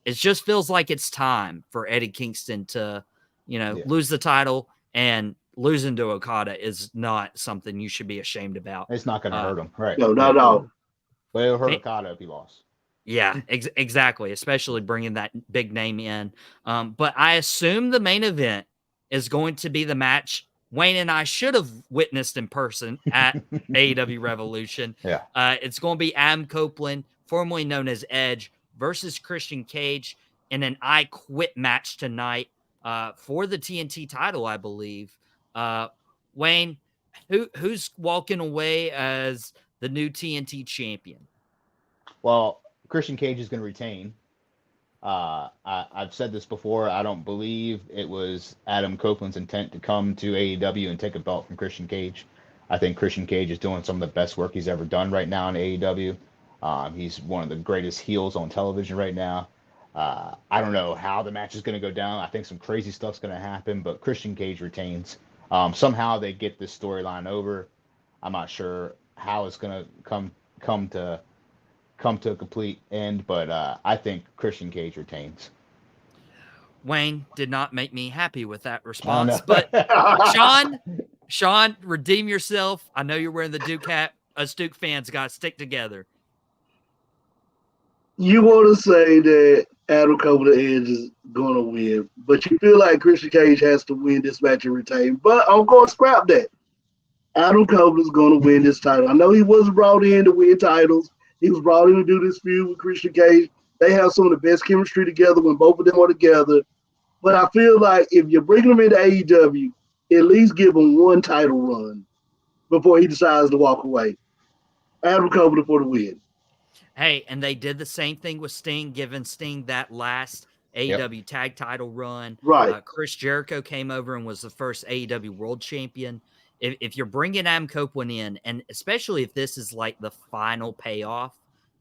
It just feels like it's time for Eddie Kingston to, lose the title, and losing to Okada is not something you should be ashamed about. It's not going to hurt him, right? No, not at all. But it'll hurt Okada if he lost. Yeah, exactly. Especially bringing that big name in. But I assume the main event is going to be the match Wayne and I should have witnessed in person at AEW Revolution. Yeah. It's going to be Adam Copeland, formerly known as Edge, versus Christian Cage in an I Quit match tonight for the TNT title, I believe. Wayne, who's walking away as the new TNT champion? Well, Christian Cage is going to retain. I've said this before. I don't believe it was Adam Copeland's intent to come to AEW and take a belt from Christian Cage. I think Christian Cage is doing some of the best work he's ever done right now in AEW. He's one of the greatest heels on television right now. I don't know how the match is going to go down. I think some crazy stuff's going to happen, but Christian Cage retains. Somehow they get this storyline over. I'm not sure how it's going to come to a complete end, but I think Christian Cage retains. Wayne did not make me happy with that response, but Shawn, redeem yourself. I know you're wearing the Duke hat. Us Duke fans got to stick together. You want to say that Adam Copeland Edge is going to win, but you feel like Christian Cage has to win this match and retain. But I'm going to scrap that. Adam Copeland is going to win this title. I know he wasn't brought in to win titles. He was brought in to do this feud with Christian Cage. They have some of the best chemistry together when both of them are together. But I feel like if you're bringing him into AEW, at least give him one title run before he decides to walk away. Adam Copeland for the win. Hey, and they did the same thing with Sting, giving Sting that last AEW tag title run. Right. Chris Jericho came over and was the first AEW world champion. If you're bringing Adam Copeland in, and especially if this is like the final payoff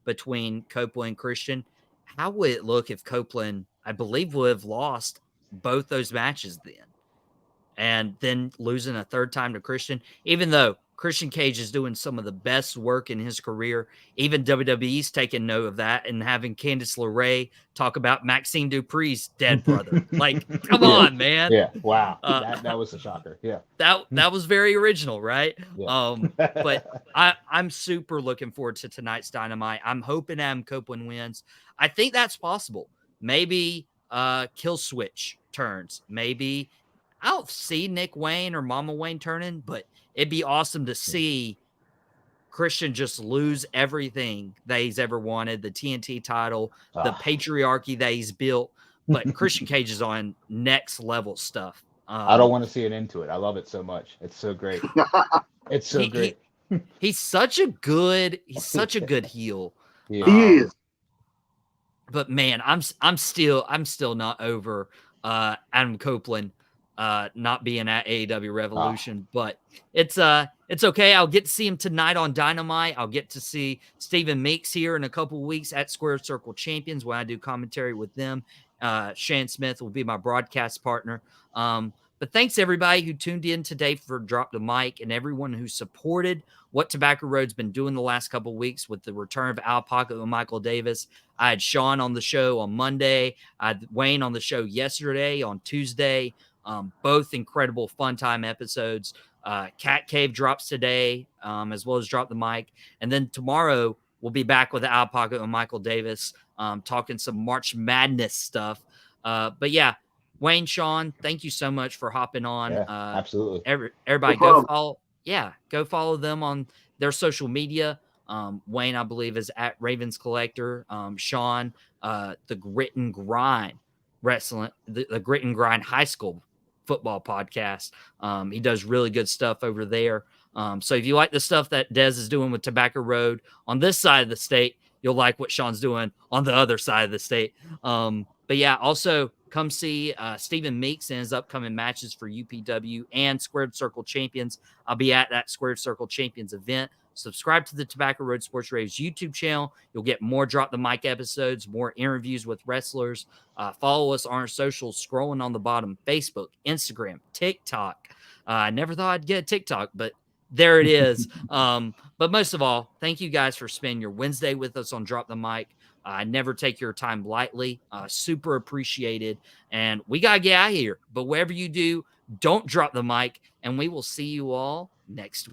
between Copeland and Christian, how would it look if Copeland, I believe, would have lost both those matches then? And then losing a third time to Christian, even though Christian Cage is doing some of the best work in his career. Even WWE's taking note of that and having Candice LeRae talk about Maxime Dupri's dead brother. Like, come on, man. Yeah, wow. That was a shocker. Yeah. That was very original, right? Yeah. But I'm super looking forward to tonight's Dynamite. I'm hoping Adam Copeland wins. I think that's possible. Maybe Kill Switch turns. Maybe I don't see Nick Wayne or Mama Wayne turning, but it'd be awesome to see Christian just lose everything that he's ever wanted, the TNT title, the patriarchy that he's built. But Christian Cage is on next level stuff. I don't want to see an end to it. I love it so much. It's so great. It's so great. He's such a good heel. Yeah. He is. But man, I'm still not over Adam Copeland not being at AEW Revolution, but it's okay. I'll get to see him tonight on Dynamite. I'll get to see Steven Meeks here in a couple of weeks at Square Circle Champions when I do commentary with them. Shane Smith will be my broadcast partner. But thanks everybody who tuned in today for Drop the Mic, and everyone who supported what Tobacco Road's been doing the last couple of weeks with the return of Outta Pocket with Michael Davis. I had Shawn on the show on Monday. I had Wayne on the show yesterday on Tuesday. Both incredible fun time episodes. Cat Cave drops today, as well as Drop the Mic. And then tomorrow we'll be back with Outta Pocket with Michael Davis, talking some March Madness stuff. But yeah, Wayne, Shawn, thank you so much for hopping on. Yeah, absolutely. Everybody go follow them on their social media. Wayne, I believe, is at Ravens Collector. Shawn, the Grit and Grind Wrestling, the Grit and Grind High School Football Podcast. He does really good stuff over there. So if you like the stuff that Dez is doing with Tobacco Road on this side of the state, you'll like what Shawn's doing on the other side of the state. But yeah, also Come see Steven Meeks and his upcoming matches for UPW and Squared Circle Champions. I'll be at that Squared Circle Champions event. Subscribe to the Tobacco Road Sports Radio's YouTube channel. You'll get more Drop the Mic episodes, more interviews with wrestlers. Follow us on our socials, scrolling on the bottom: Facebook, Instagram, TikTok. I never thought I'd get a TikTok, but there it is. But most of all, thank you guys for spending your Wednesday with us on Drop the Mic. I never take your time lightly. Super appreciated. And we got to get out of here. But whatever you do, don't drop the mic. And we will see you all next week.